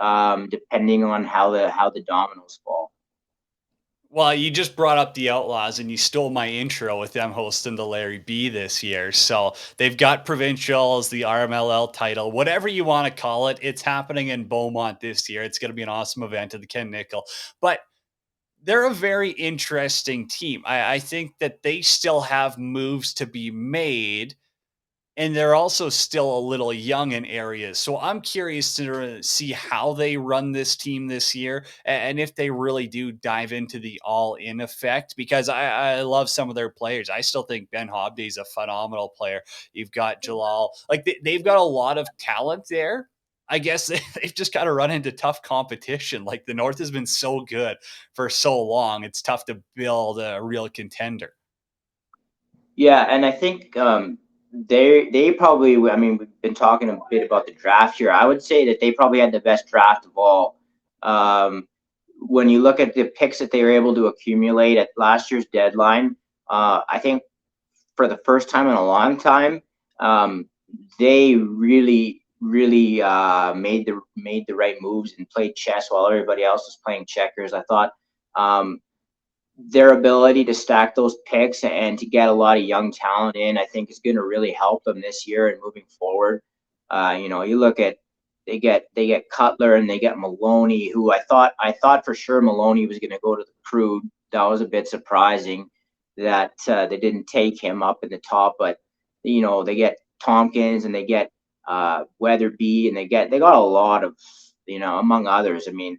depending on how the dominoes fall. Well, you just brought up the Outlaws and you stole my intro with them hosting the Larry B this year. So they've got provincials, the RMLL title, whatever you want to call it. It's happening in Beaumont this year. It's going to be an awesome event at the Ken Nickel. But they're a very interesting team. I think that they still have moves to be made, and they're also still a little young in areas. So I'm curious to see how they run this team this year and if they really do dive into the all-in effect, because I love some of their players. I still think Ben Hobday is a phenomenal player. You've got Jalal. Like, they've got a lot of talent there. I guess they've just got to run into tough competition. Like, the North has been so good for so long. It's tough to build a real contender. Yeah, and I think they probably. I mean, we've been talking a bit about the draft here. I would say that they probably had the best draft of all. Um, when you look at the picks that they were able to accumulate at last year's deadline, I think for the first time in a long time, they really made the right moves and played chess while everybody else was playing checkers. I thought um, their ability to stack those picks and to get a lot of young talent in, I think, is going to really help them this year and moving forward. You look at they get Cutler and they get Maloney, who I thought for sure Maloney was going to go to the Crude. That was a bit surprising that they didn't take him up in the top, but they get Tompkins and they get Weatherby and they got a lot of among others. I mean,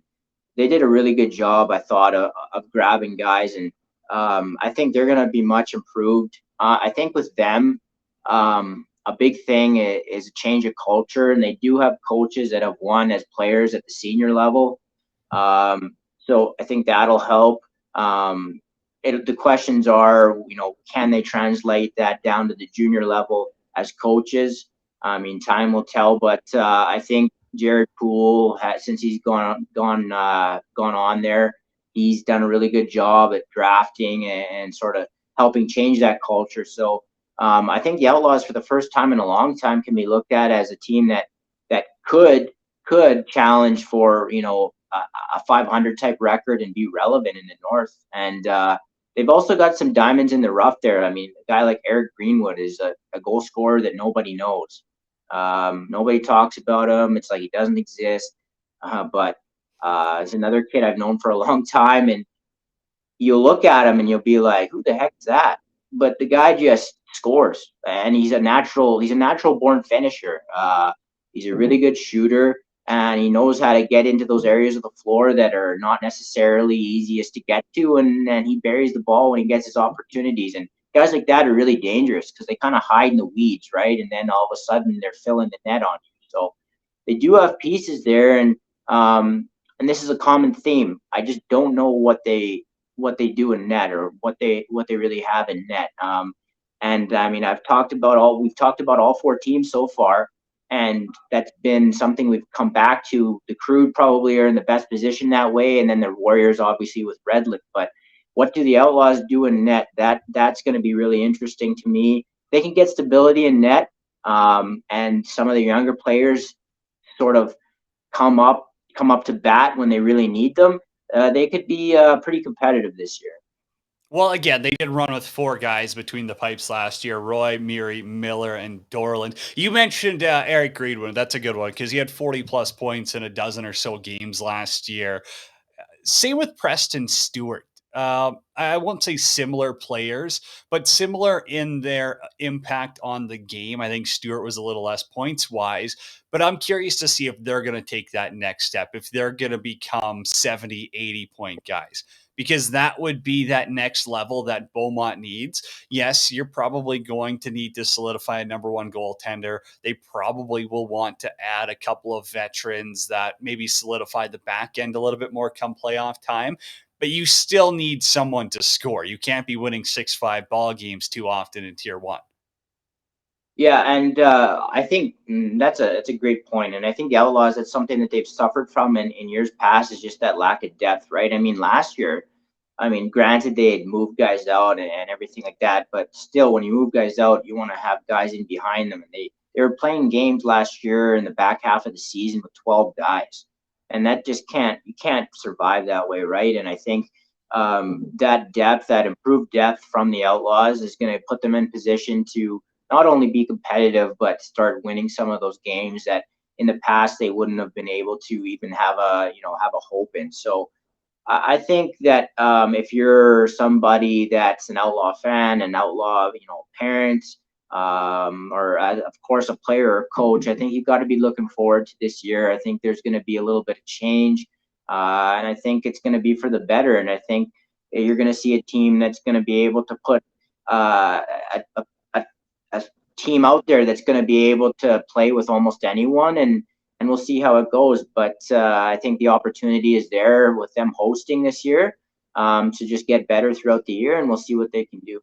they did a really good job, I thought, of grabbing guys, and I think they're going to be much improved. I think with them, a big thing is a change of culture, and they do have coaches that have won as players at the senior level. So I think that'll help. The questions are, can they translate that down to the junior level as coaches? I mean, time will tell, but I think Jared Poole has, since he's gone on there, he's done a really good job at drafting and sort of helping change that culture. So I think the Outlaws, for the first time in a long time, can be looked at as a team that could challenge for a 500 type record and be relevant in the North. And they've also got some diamonds in the rough there. I mean, a guy like Eric Greenwood is a goal scorer that nobody knows. Nobody talks about him. It's like he doesn't exist. But it's another kid I've known for a long time, and you'll look at him and you'll be like, "Who the heck is that?" But the guy just scores, and he's a natural. He's a natural born finisher. He's a really good shooter, and he knows how to get into those areas of the floor that are not necessarily easiest to get to, and then he buries the ball when he gets his opportunities. And guys like that are really dangerous because they kind of hide in the weeds, right? And then all of a sudden they're filling the net on you. So they do have pieces there, and this is a common theme. I just don't know what they do in net, or what they really have in net. And I mean, we've talked about all four teams so far, and that's been something we've come back to. The Crude probably are in the best position that way, and then the Warriors obviously with Redlick. But what do the Outlaws do in net? That's going to be really interesting to me. They can get stability in net, and some of the younger players sort of come up to bat when they really need them. They could be pretty competitive this year. Well, again, they did run with four guys between the pipes last year: Roy, Murray, Miller, and Dorland. You mentioned Eric Greenwood. That's a good one because he had 40 plus points in a dozen or so games last year. Same with Preston Stewart. I won't say similar players, but similar in their impact on the game. I think Stewart was a little less points wise, but I'm curious to see if they're going to take that next step, if they're going to become 70, 80 point guys, because that would be that next level that Beaumont needs. Yes, you're probably going to need to solidify a number one goaltender. They probably will want to add a couple of veterans that maybe solidify the back end a little bit more come playoff time. But you still need someone to score. You can't be winning 6-5 ball games too often in tier one. Yeah, and I think that's a great point, and I think the Outlaws, that's something that they've suffered from in years past, is just that lack of depth, right? I mean, last year, I mean, granted they had moved guys out and everything like that, but still, when you move guys out, you want to have guys in behind them, and they were playing games last year in the back half of the season with 12 guys, and that just you can't survive that way, right? And I think that depth, that improved depth from the Outlaws, is going to put them in position to not only be competitive, but start winning some of those games that in the past they wouldn't have been able to even have a hope in. So I think that if you're somebody that's an Outlaw fan, an Outlaw, parent, or of course a player or coach, I think you've got to be looking forward to this year. I think there's going to be a little bit of change, and I think it's going to be for the better. And I think you're going to see a team that's going to be able to put a team out there that's going to be able to play with almost anyone, and we'll see how it goes. But I think the opportunity is there with them hosting this year, to just get better throughout the year, and we'll see what they can do.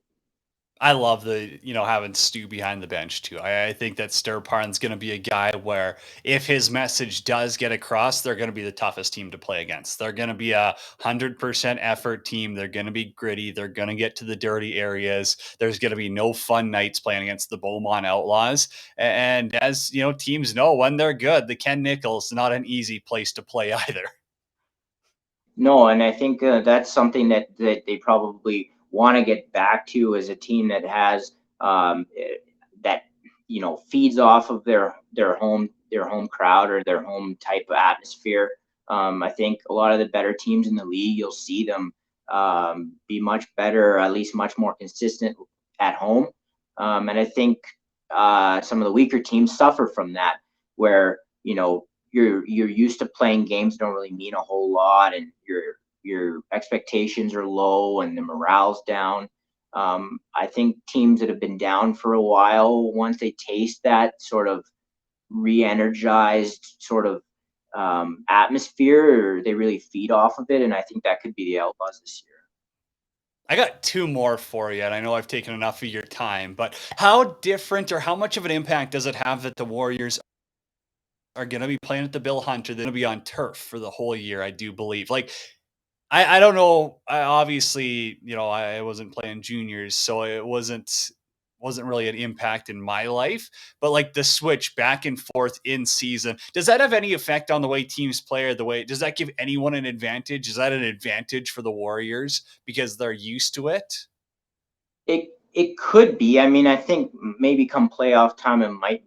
I love having Stu behind the bench too. I think that Sturparn's going to be a guy where if his message does get across, they're going to be the toughest team to play against. They're going to be 100% effort team. They're going to be gritty. They're going to get to the dirty areas. There's going to be no fun nights playing against the Beaumont Outlaws. And as teams know, when they're good, the Ken Nichols not an easy place to play either. No, and I think that's something that they probably want to get back to as a team that has that feeds off of their home crowd or their home type of atmosphere. I think a lot of the better teams in the league, you'll see them be much better, or at least much more consistent at home. And I think some of the weaker teams suffer from that, where you're used to playing games that don't really mean a whole lot, and your expectations are low and the morale's down. I think teams that have been down for a while, once they taste that sort of re-energized sort of atmosphere, they really feed off of it, and I think that could be the Outlaws this year. I got two more for you, and I know I've taken enough of your time, but how different or how much of an impact does it have that the Warriors are going to be playing at the Bill Hunter? They're going to be on turf for the whole year, I do believe. Like, I don't know. I obviously, I wasn't playing juniors, so it wasn't really an impact in my life. But like the switch back and forth in season, does that have any effect on the way teams play, or does that give anyone an advantage? Is that an advantage for the Warriors because they're used to it? It could be. I mean, I think maybe come playoff time, it might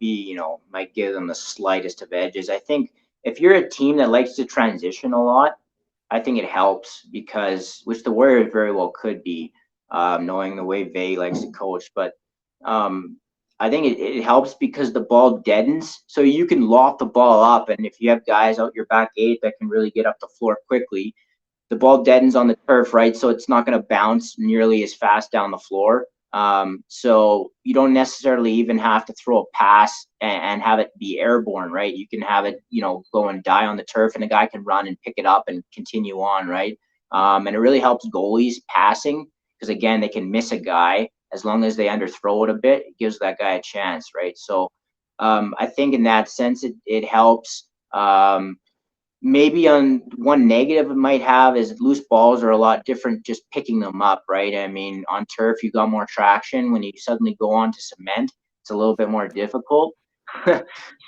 give them the slightest of edges. I think if you're a team that likes to transition a lot, I think it helps, because which the Warriors very well could be, knowing the way Vay likes to coach. But I think it helps because the ball deadens, so you can loft the ball up, and if you have guys out your back eight that can really get up the floor quickly, the ball deadens on the turf, right? So it's not going to bounce nearly as fast down the floor. So you don't necessarily even have to throw a pass and have it be airborne, right? You can have it, go and die on the turf, and the guy can run and pick it up and continue on, right? And it really helps goalies passing, because again, they can miss a guy as long as they underthrow it a bit. It gives that guy a chance, right? So I think in that sense, it helps. Maybe on one negative it might have is loose balls are a lot different just picking them up, right? I mean, on turf, you got more traction. When you suddenly go on to cement, it's a little bit more difficult.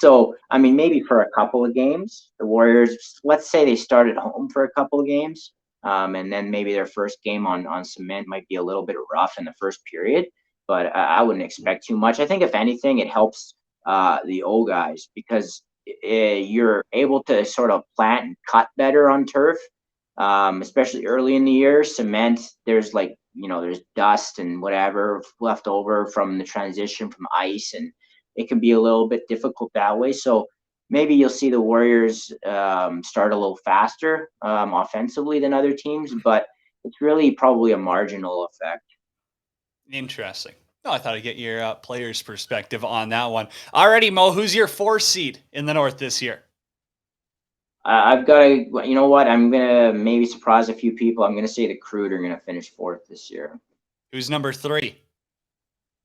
So, I mean, maybe for a couple of games, the Warriors, let's say they start at home for a couple of games, and then maybe their first game on cement might be a little bit rough in the first period, but I wouldn't expect too much. I think if anything, it helps the old guys, because you're able to sort of plant and cut better on turf, especially early in the year. Cement, there's there's dust and whatever left over from the transition from ice, and it can be a little bit difficult that way. So maybe you'll see the Warriors start a little faster offensively than other teams, but it's really probably a marginal effect. Interesting. No, I thought I'd get your player's perspective on that one. Alrighty, Mo, who's your 4 seed in the North this year? I've got to, you know what? I'm going to maybe surprise a few people. I'm going to say the Crude are going to finish 4th this year. Who's number 3?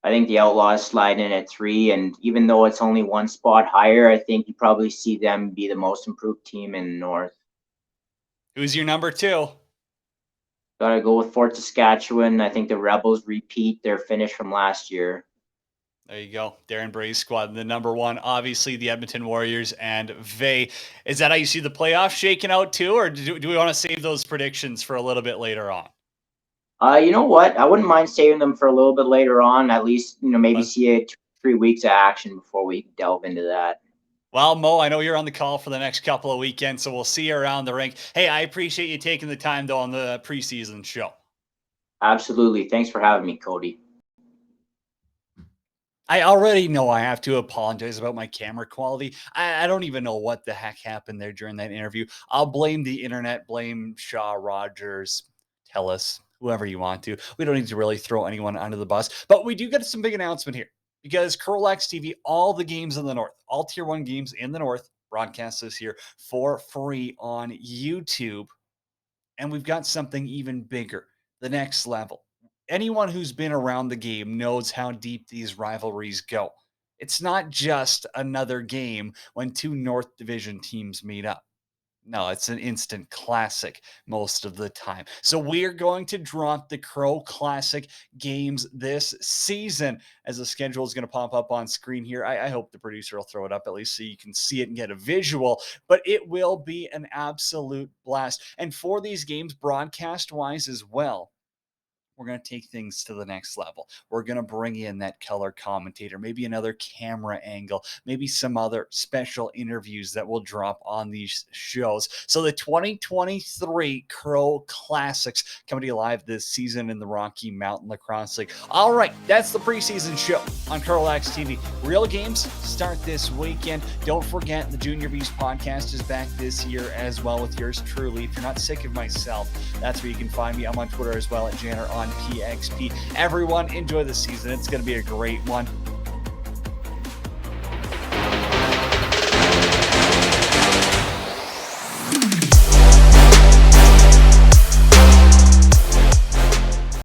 I think the Outlaws slide in at 3, and even though it's only one spot higher, I think you probably see them be the most improved team in the North. Who's your number 2? Got to go with Fort Saskatchewan. I think the Rebels repeat their finish from last year. There you go. Darren Bray's squad. The number 1, obviously, the Edmonton Warriors and Vay. Is that how you see the playoffs shaking out too, or do we want to save those predictions for a little bit later on? You know what? I wouldn't mind saving them for a little bit later on. At least, maybe see 2 or 3 weeks of action before we delve into that. Well, Mo, I know you're on the call for the next couple of weekends, so we'll see you around the rink. Hey, I appreciate you taking the time, though, on the preseason show. Absolutely. Thanks for having me, Cody. I already know I have to apologize about my camera quality. I don't even know what the heck happened there during that interview. I'll blame the internet, blame Shaw, Rogers, Telus, whoever you want to. We don't need to really throw anyone under the bus, but we do get some big announcement here, because CROW LAX TV, all the games in the North, all Tier 1 games in the North, broadcast this year for free on YouTube. And we've got something even bigger, the next level. anyone who's been around the game knows how deep these rivalries go. It's not just another game when two North Division teams meet up. No, it's an instant classic most of the time. So we're going to drop the CROW Classic games this season as the schedule is going to pop up on screen here. I hope the producer will throw it up at least so you can see it and get a visual, but it will be an absolute blast. And for these games, broadcast-wise as well, we're going to take things to the next level. We're going to bring in that color commentator, maybe another camera angle, maybe some other special interviews that will drop on these shows. So the 2023 CROW Classics coming to you live this season in the Rocky Mountain Lacrosse League. All right, that's the preseason show on CROW LAX TV. Real games start this weekend. Don't forget the Junior Bees podcast is back this year as well with yours truly. If you're not sick of myself, that's where you can find me. I'm on Twitter as well at Janner on PXP. Everyone, enjoy the season. It's going to be a great one.